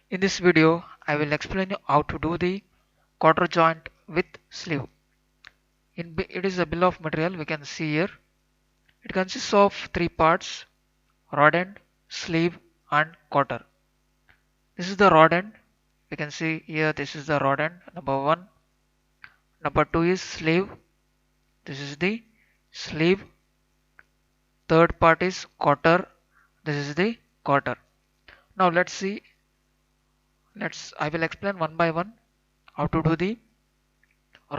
In this video, I will explain you how to do the quarter joint with sleeve. It is a bill of material we can see here. It consists of three parts: rod end, sleeve and quarter. This is the rod end. We can see here this is the rod end number 1. Number 2 is sleeve. This is the sleeve. Third part is quarter. This is the quarter. Now let's see. I will explain one by one how to do the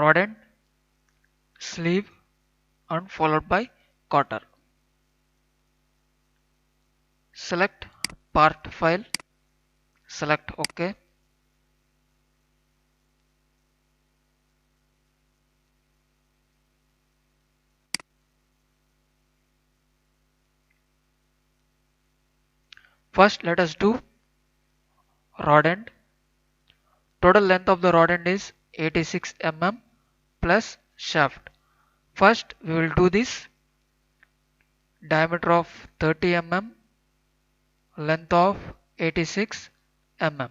rod end, sleeve and followed by quarter. Select part file, select OK. First let us do rod end. Total length of the rod end is 86 mm plus shaft. First we will do this diameter of 30 mm, length of 86 mm.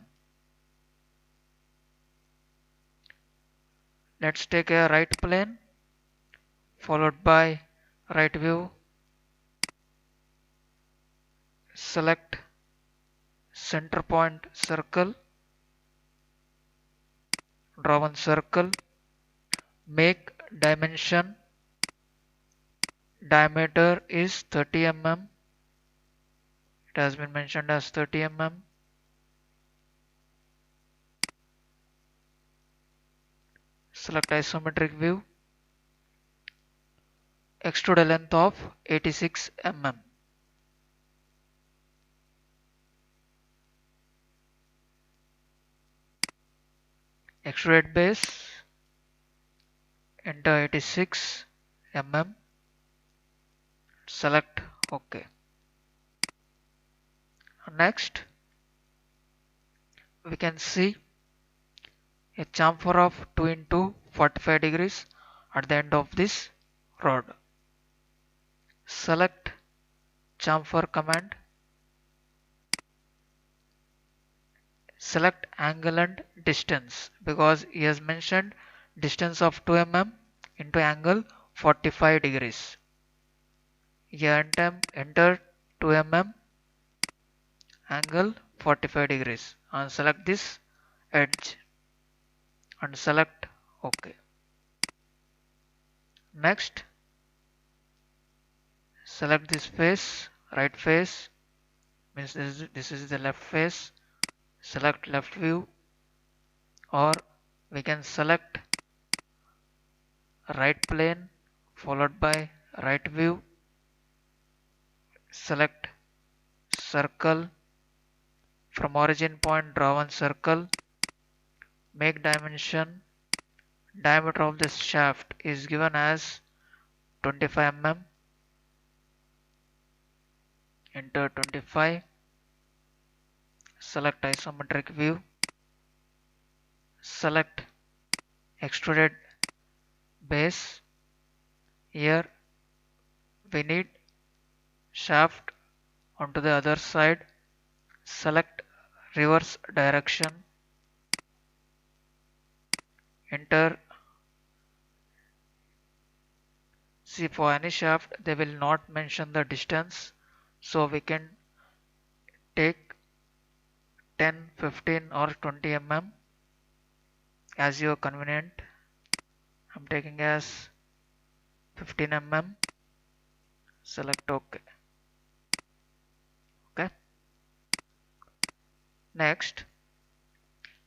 Let's take a right plane followed by right view. Select center point circle, draw one circle, make dimension, diameter is 30 mm, it has been mentioned as 30 mm. Select isometric view, extrude a length of 86 mm. Extrude base, enter 86 mm, select OK. Next we can see a chamfer of 2 into 45 degrees at the end of this rod. Select chamfer command, select angle and distance because he has mentioned distance of 2 mm into angle 45 degrees. Here enter 2 mm angle 45 degrees and select this edge and select OK. Next select this face, right face means this is the left face, select left view, or we can select right plane followed by right view, select circle, from origin point draw one circle, make dimension, diameter of this shaft is given as 25 mm, enter 25, select isometric view, select extruded base. Here we need shaft onto the other side, select reverse direction, enter. See, for any shaft they will not mention the distance, so we can take 10, 15 or 20 mm as your convenient. I'm taking as 15 mm, select OK. Okay. Next,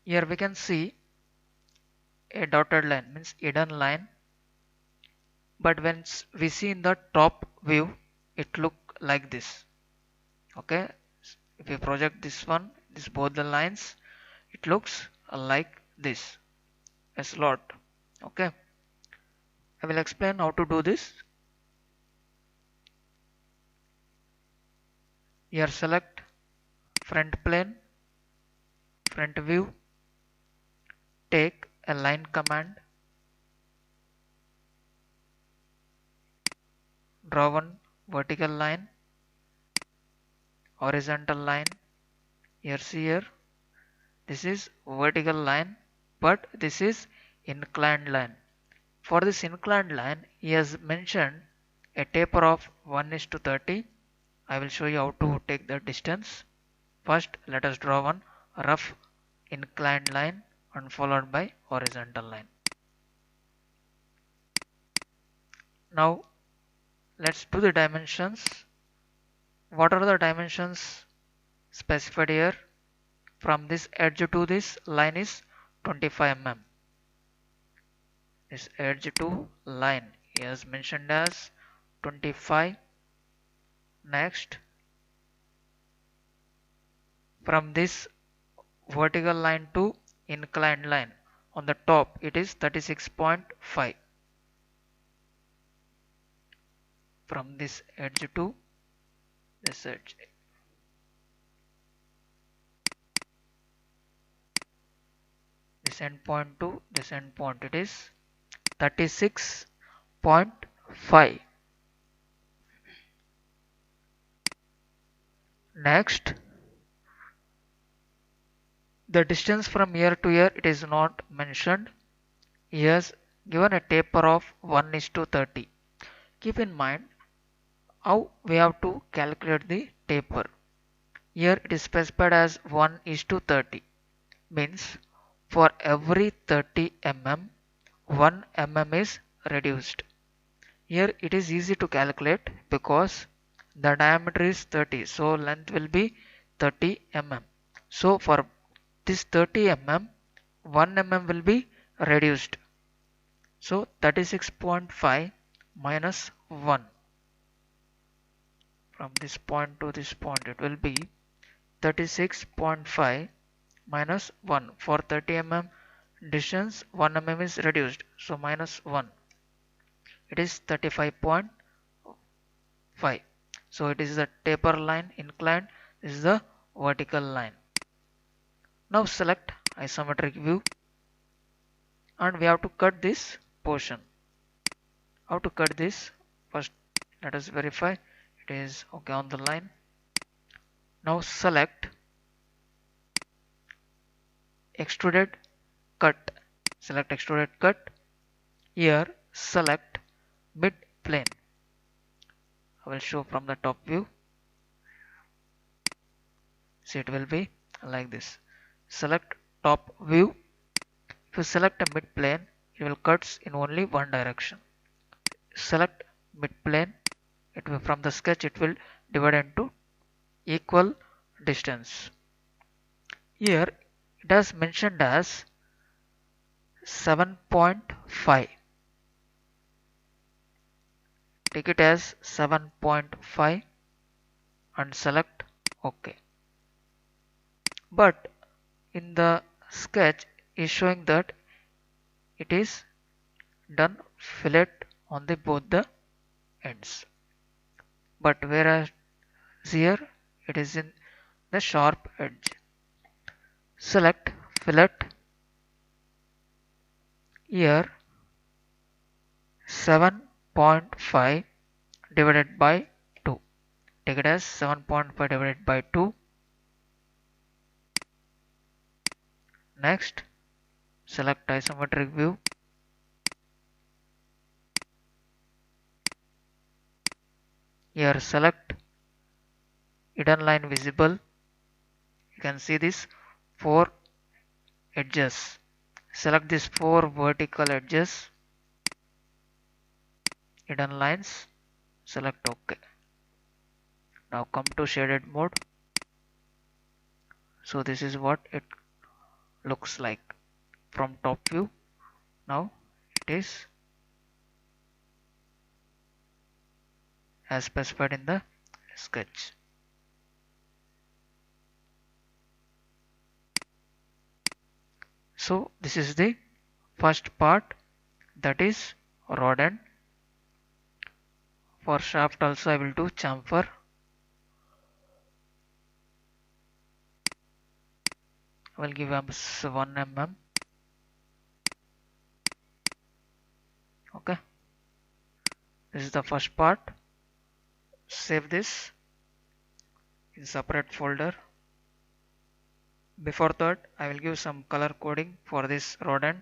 here we can see a dotted line means hidden line, but when we see in the top view it look like this. Okay, if we project this one, this both the lines, it looks like this, a slot. Okay, I will explain how to do this. Here select front plane, front view, take a line command, draw one vertical line, horizontal line, here see here, This is vertical line, but this is inclined line. For this inclined line, he has mentioned a taper of 1:30. I will show you how to take the distance. First, let us draw one rough inclined line and followed by horizontal line. Now, let's do the dimensions. What are the dimensions specified here? From this edge to this line is 25 mm. This edge to line is mentioned as 25. Next, from this vertical line to inclined line on the top it is 36.5. From this edge to this edge, this end point to this end point, it is 36.5. Next, the distance from here to here it is not mentioned. He has given a taper of 1:30. Keep in mind how we have to calculate the taper. Here it is specified as 1:30, means for every 30 mm 1 mm is reduced. Here it is easy to calculate because the diameter is 30, so length will be 30 mm. So for this 30 mm 1 mm will be reduced. So 36.5 minus 1. From this point to this point it will be 36.5 minus 1. For 30 mm distance 1 mm is reduced, so minus 1. It is 35.5. So it is the taper line inclined. This is the vertical line. Now select isometric view and we have to cut this portion. How to cut this? First let us verify it is okay on the line. Now select extruded cut. Select extruded cut. Here select mid plane. I will show from the top view. See, it will be like this. Select top view. If you select a mid plane, it will cuts in only one direction. Select mid plane. It will, from the sketch it will divide into equal distance. Here it has mentioned as 7.5. Take it as 7.5 and select OK. But in the sketch is showing that it is done fillet on the both the ends. But whereas here it is in the sharp edge. Select fillet. Here 7.5 divided by 2. Take it as 7.5 divided by 2. Next, select isometric view. Here select hidden line visible. You can see this 4 edges. Select these 4 vertical edges, hidden lines, select OK. Now come to shaded mode. So this is what it looks like from top view. Now it is as specified in the sketch. So this is the first part, that is rod end. For shaft also I will do chamfer. I will give 1 mm. Okay, this is the first part. Save this in separate folder. Before that, I will give some color coding for this rodent.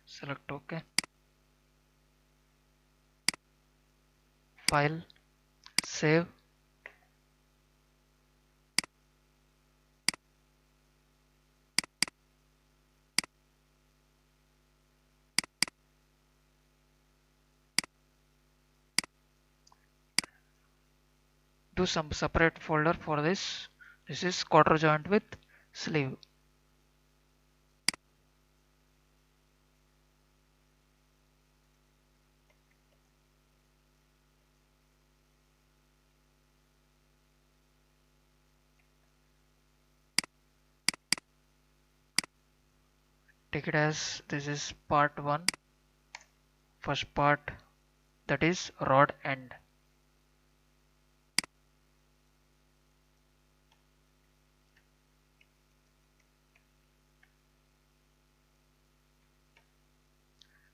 Select OK. File, save. Do some separate folder for this. This is quarter joint with sleeve. Take it as this is part 1, first part, that is rod end.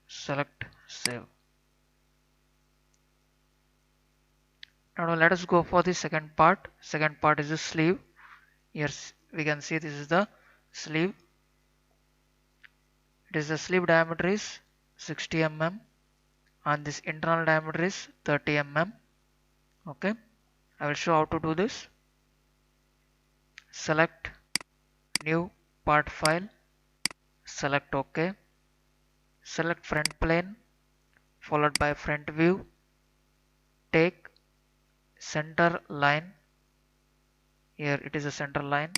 Select save. Now let us go for the second part. Second part is the sleeve. Here we can see this is the sleeve. It is the sleeve diameter is 60 mm and this internal diameter is 30 mm. Okay, I will show how to do this. Select new part file, select OK, select front plane followed by front view, take center line. Here it is a center line.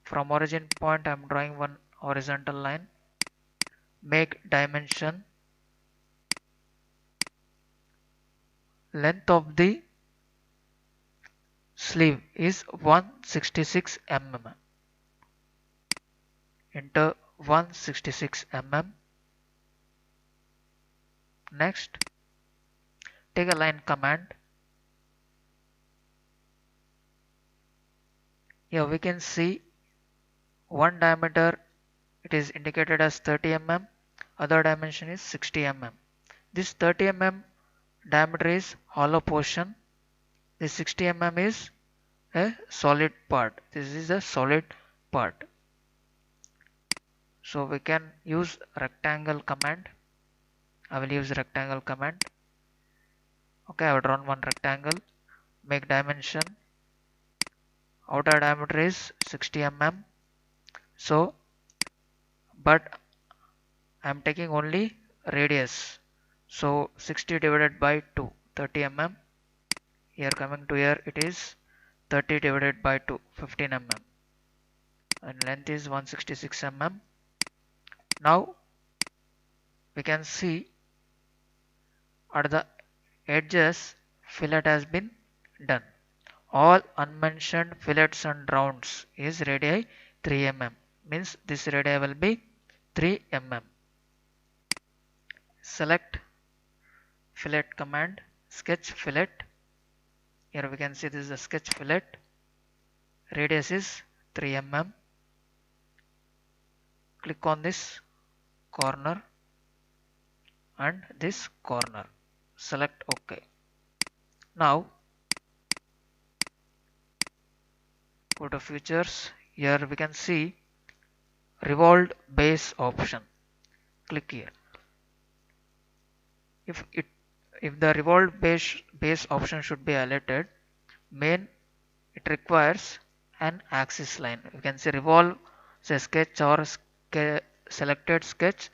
From origin point I am drawing one horizontal line. Make dimension, length of the sleeve is 166 mm. Enter 166 mm. Next, take a line command. Here we can see one diameter, it is indicated as 30 mm, other dimension is 60 mm. This 30 mm diameter is hollow portion. This 60 mm is a solid part. This is a solid part. So we can use rectangle command. I will use rectangle command. Okay, I have drawn one rectangle. Make dimension. Outer diameter is 60 mm. So, but I am taking only radius. So 60 divided by 2, 30 mm. Here coming to here it is 30 divided by 2, 15 mm. And length is 166 mm. Now we can see at the edges fillet has been done. All unmentioned fillets and rounds is radii 3 mm. Means this radii will be 3 mm. Select fillet command, sketch fillet. Here we can see this is the sketch fillet. Radius is 3 mm. Click on this corner and this corner. Select OK. Now go to features. Here we can see revolved base option. Click here. If the revolved base option should be highlighted, it requires an axis line. You can see revolve, say sketch or selected sketch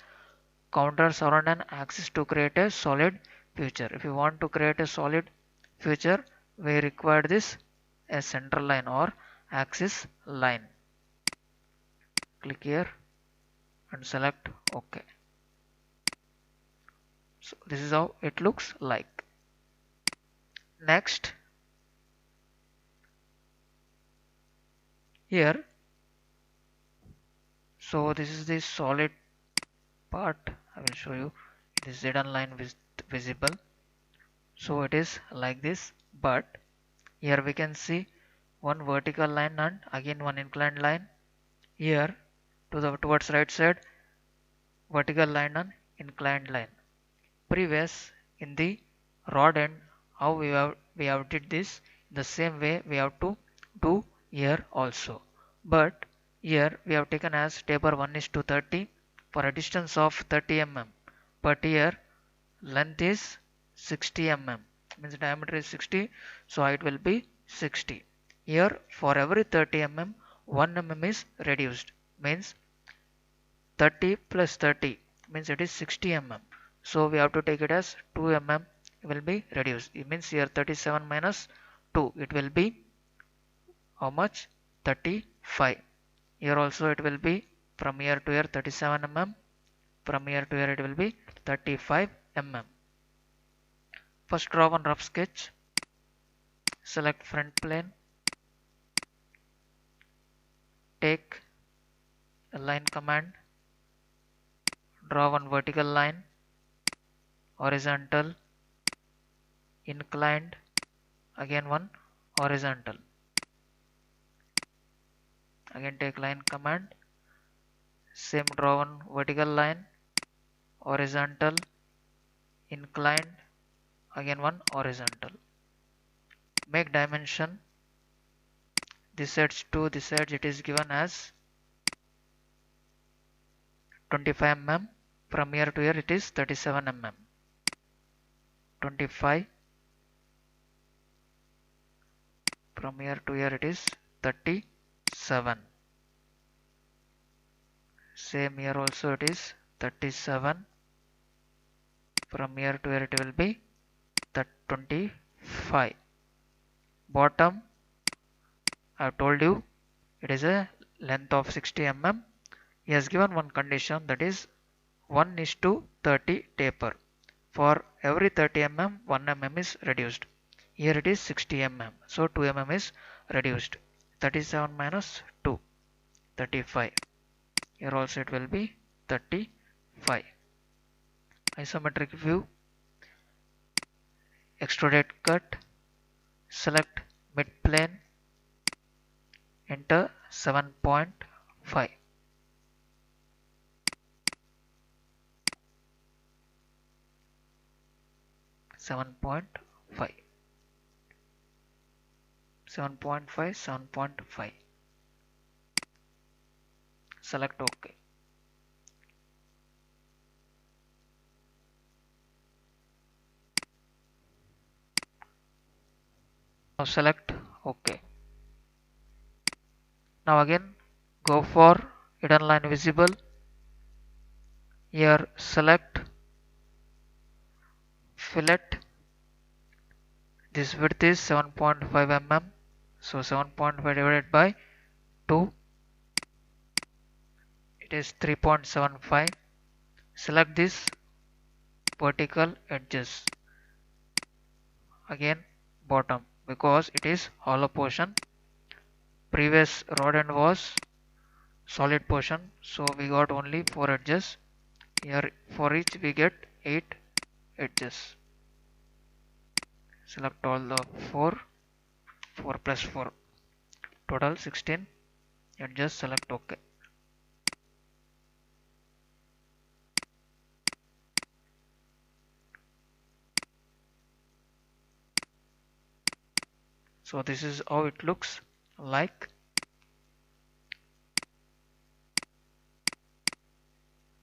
counters around an axis to create a solid feature. If you want to create a solid feature, we require this a center line or axis line. Click here and select OK. So this is how it looks like. Next, here, so this is the solid part. I will show you this hidden line visible. So it is like this, but here we can see one vertical line and again one inclined line. Here towards right side, vertical line and inclined line. Previous in the rod end, how we have did this, the same way we have to do here also. But here we have taken as taper 1 is to 30 for a distance of 30 mm. But here length is 60 mm, means diameter is 60, so height will be 60. Here for every 30 mm 1 mm is reduced, means 30 plus 30 means it is 60 mm. So we have to take it as 2 mm will be reduced. It means here 37 minus 2, it will be how much? 35. Here also it will be from here to here 37 mm. From here to here it will be 35 mm. First draw one rough sketch. Select front plane. Take a line command. Draw one vertical line, horizontal, inclined, again one horizontal. Again take line command. Same draw one vertical line, horizontal, inclined, again one horizontal. Make dimension. This sides to this side it is given as 25 mm. From here to here it is 37 mm. 25. From here to here it is 37. Same here also it is 37. From here to here it will be 25. Bottom, I have told you it is a length of 60 mm. He has given one condition, that is 1 is to 30 taper. For every 30 mm 1 mm is reduced. Here it is 60 mm, so 2 mm is reduced. 37 minus 2, 35. Here also it will be 35. Isometric view, extruded cut, select mid plane, enter 7.5. Seven point five, 7.5, 7.5. Select OK. Now select OK. Now again go for hidden line visible. Here select fillet. This width is 7.5 mm. So 7.5 divided by 2, it is 3.75. Select this vertical edges. Again bottom, because it is hollow portion. Previous rod end was solid portion, so we got only 4 edges. Here for each we get 8 edges. Select all the 4 plus 4, total 16 edges. Select OK. So this is how it looks like.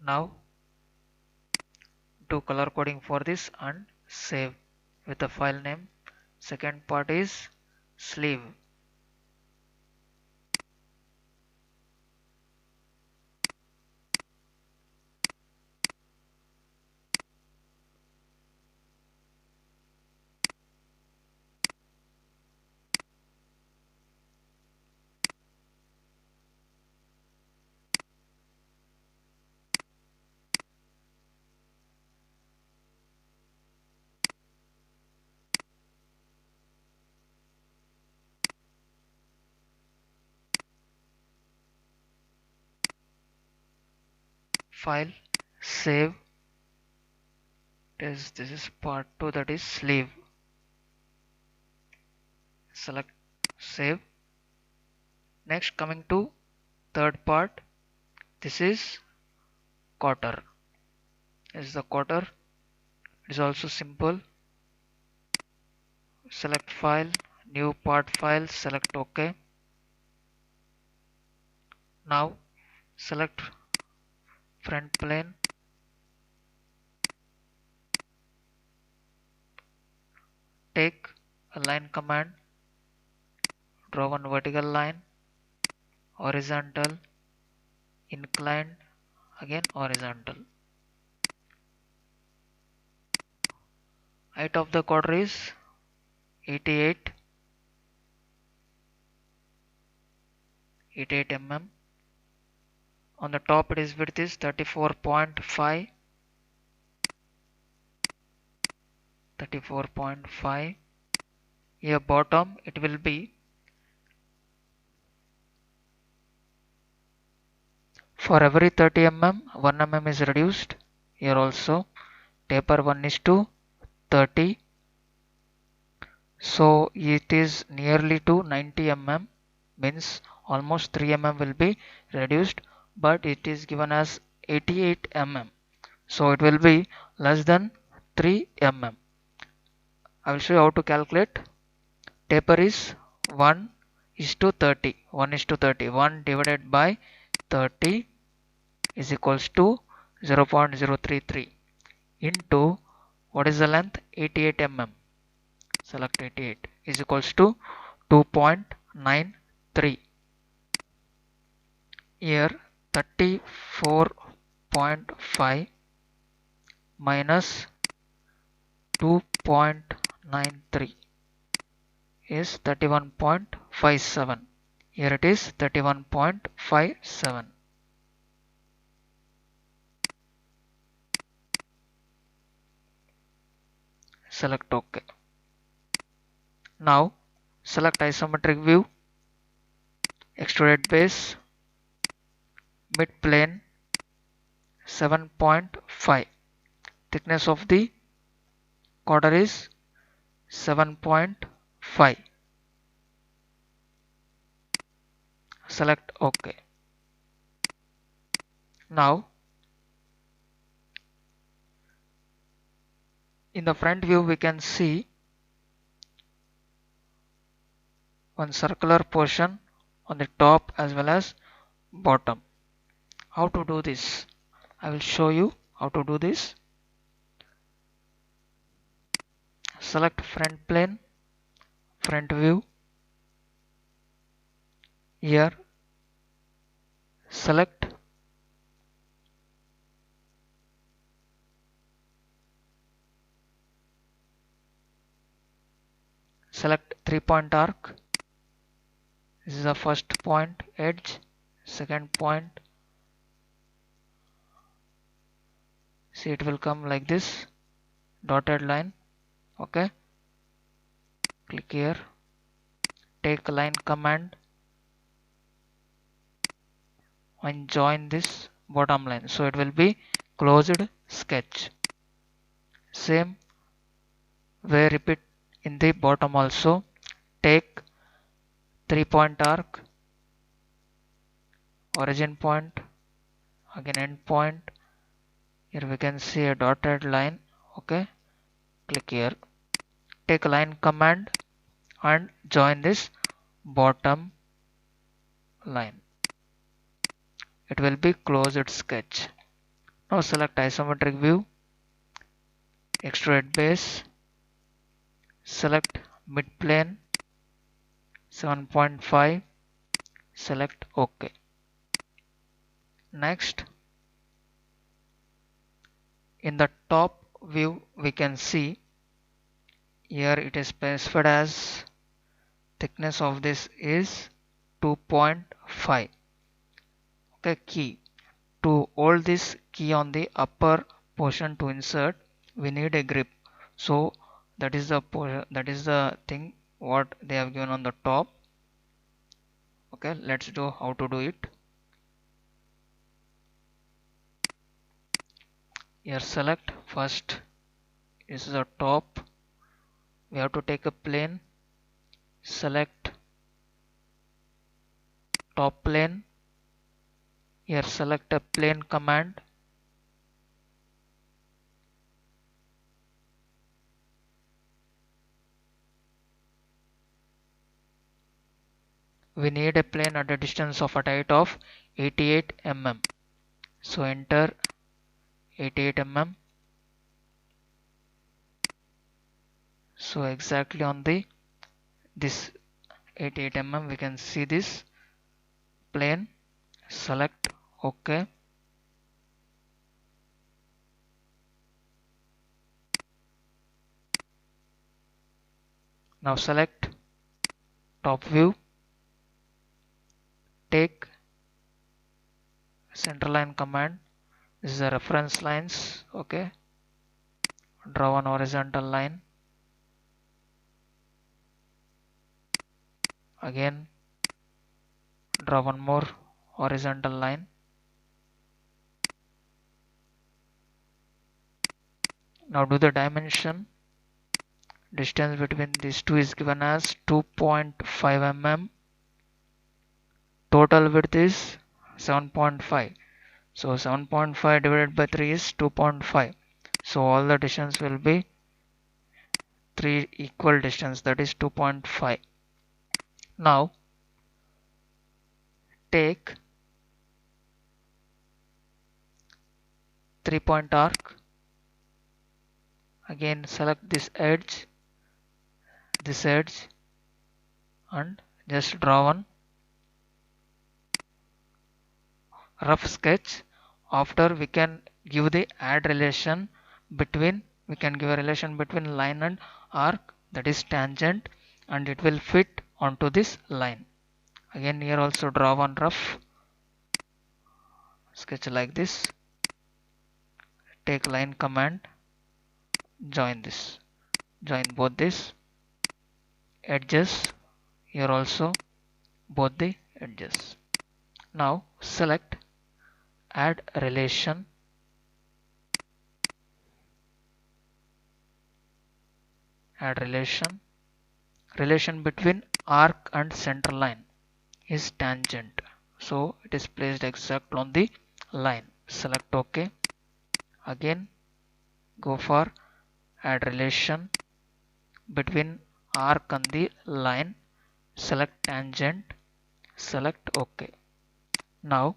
Now do color coding for this and save with the file name. Second part is sleeve. File, save. This is part 2, that is sleeve. Select save. Next, coming to third part, this is quarter. This is the quarter. It is also simple. Select file, new part file, select OK. Now select front plane, take a line command, draw one vertical line, horizontal, inclined, again horizontal. Height of the quarter is 88 mm. On the top it is width is 34.5. Here bottom it will be for every 30 mm 1 mm is reduced. Here also taper 1:30, so it is nearly to 90 mm, means almost 3 mm will be reduced, but it is given as 88 mm, so it will be less than 3 mm. I will show you how to calculate. Taper is 1:30. 1:30. 1 divided by 30 is equals to 0.033 into what is the length? 88 mm. Select 88 is equals to 2.93. Here 34.5 minus 2.93 is 31.57. Here it is 31.57. Select OK. Now select isometric view, extruded base, mid plane 7.5. Thickness of the quarter is 7.5. Select OK. Now in the front view we can see one circular portion on the top as well as bottom. How to do this? I will show you how to do this. Select front plane, front view. Here select select 3-point arc. This is the first point edge, second point. See, it will come like this, dotted line. Okay, click here, take line command and join this bottom line, so it will be closed sketch. Same way repeat in the bottom also. Take 3-point arc, origin point, again end point. Here we can see a dotted line. Okay, click here, take a line command and join this bottom line. It will be closed sketch. Now select isometric view, extrude base, select mid plane 7.5, select OK. Next, in the top view we can see here it is specified as thickness of this is 2.5. Okay, key. To hold this key on the upper portion to insert, we need a grip. So that is the thing what they have given on the top. Okay, let's do how to do it. Here select first, this is the top. We have to take a plane, select top plane. Here select a plane command. We need a plane at a distance of a height of 88 mm. So enter 88 mm. So exactly on this 88 mm we can see this plane. Select OK. Now select top view. Take centerline command. This is a reference lines. Okay. Draw one horizontal line. Again draw one more horizontal line. Now do the dimension. Distance between these two is given as 2.5 mm. Total width is 7.5. So 7.5 divided by 3 is 2.5. So all the distance will be 3 equal distance, that is 2.5. Now take 3-point arc. Again select this edge, and just draw one rough sketch. After we can give the add relation between, we can give a relation between line and arc, that is tangent, and it will fit onto this line. Again here also draw one rough sketch like this. Take line command, join both this edges. Here also both the edges. Now select add relation. Relation between arc and center line is tangent, so it is placed exact on the line. Select OK. Again go for add relation between arc and the line. Select tangent. Select OK. Now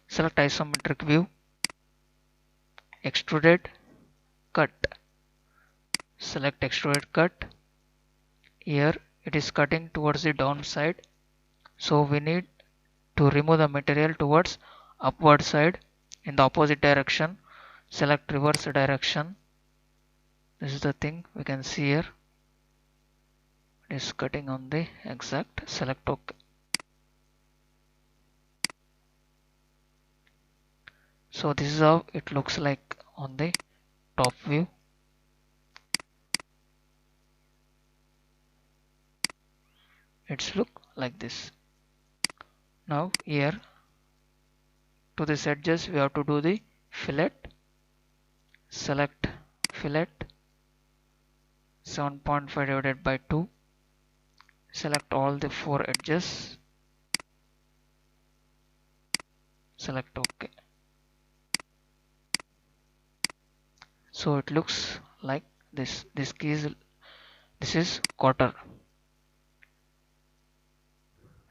select isometric view, extruded cut. Select extruded cut. Here it is cutting towards the downside, so we need to remove the material towards upward side in the opposite direction. Select reverse direction. This is the thing we can see here. It is cutting on the exact. Select OK. So this is how it looks like on the top view. It's look like this. Now here to this edges we have to do the fillet. Select fillet, 7.5 divided by 2. Select all the 4 edges. Select OK. So it looks like this. This is quarter.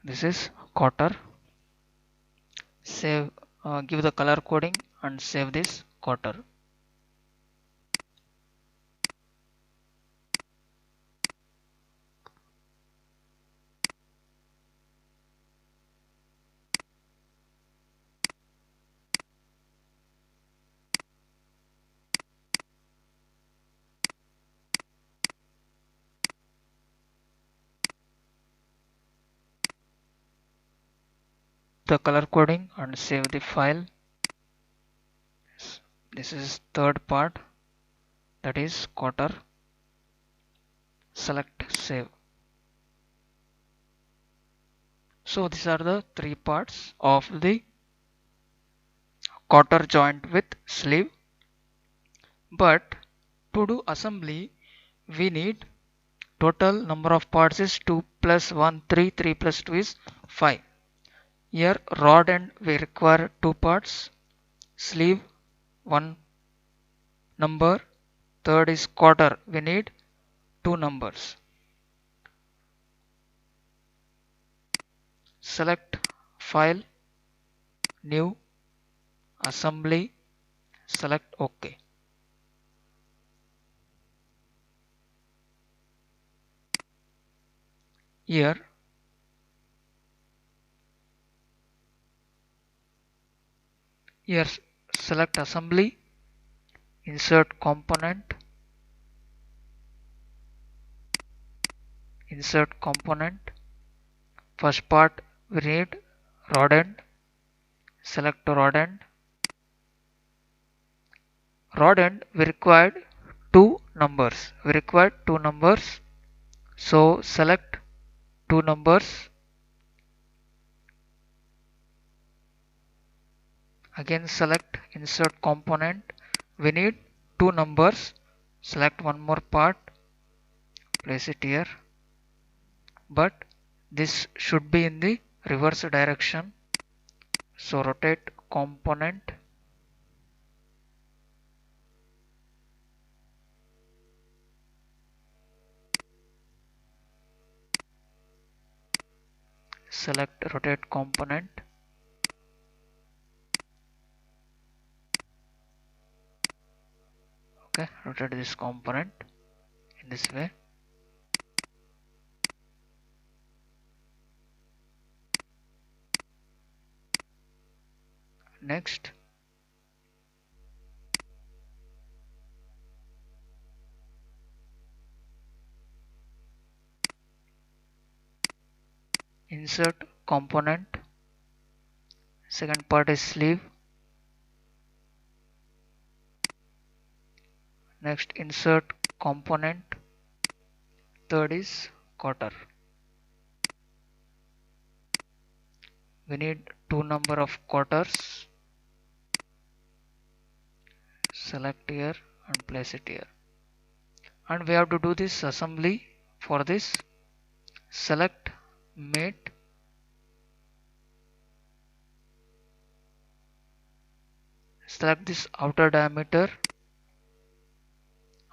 This is quarter. Save, give the color coding and save this quarter. The color coding and save the file. This is third part, that is quarter. Select save. So these are the 3 parts of the quarter joint with sleeve. But to do assembly we need total number of parts is 2 plus 1 3, 3 plus 2 is 5. Here rod end we require two parts, sleeve one number, third is quarter, we need two numbers. Select file, new, assembly, select OK. Here select assembly, insert component, first part we need rod end, select rod end. Rod end we required two numbers. So select two numbers. Again select insert component. We need two numbers. Select one more part. Place it here. But this should be in the reverse direction. So rotate component. Select rotate component. Okay, rotate this component in this way. Next, insert component. Second part is sleeve. Next insert component. Third is quarter. We need two number of quarters. Select here and place it here. And we have to do this assembly. For this, select mate. Select this outer diameter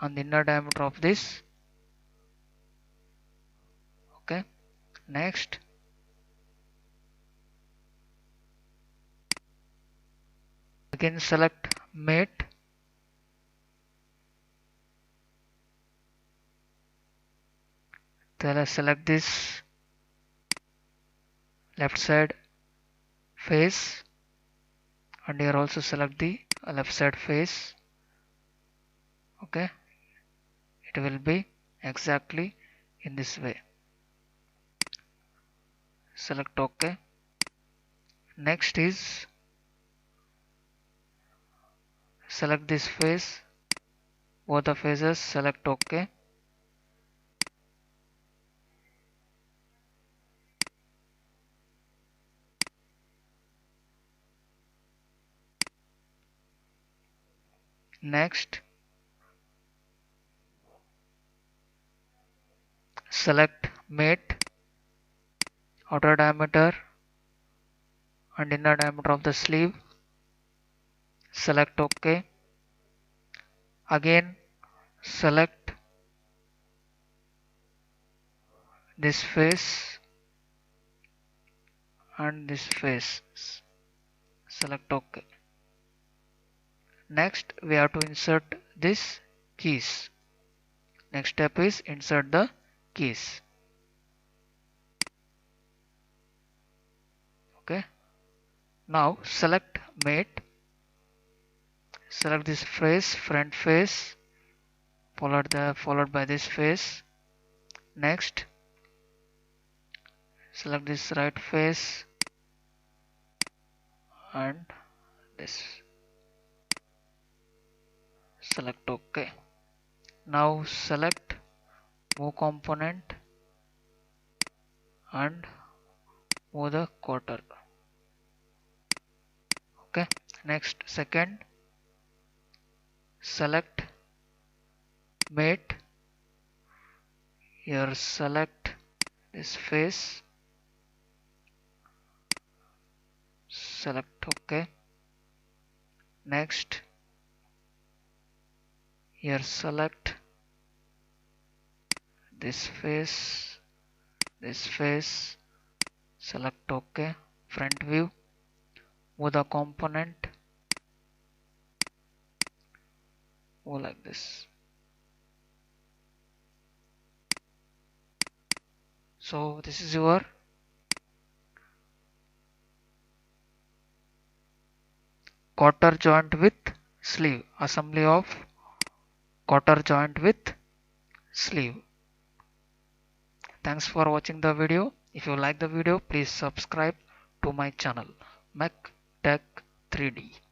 and the inner diameter of this. Okay. Next, again select mate. Then select this left side face, and here also select the left side face. Okay, it will be exactly in this way. Select OK. Next is select this face, both the faces, select OK. Next, select mate, outer diameter and inner diameter of the sleeve. Select OK. Again select this face and this face. Select OK. Next we have to insert this keys. Next step is insert the keys. Okay. Now select mate. Select this face, front face, followed by this face. Next, select this right face and this. Select OK. Now select move component and move the quarter. Okay. Next, second, select mate. Here select this face select OK. Next, here select this face, select OK. Front view, move the component, move like this. So this is your quarter joint with sleeve, assembly of quarter joint with sleeve. Thanks for watching the video. If you like the video, please subscribe to my channel Mech Tech 3D.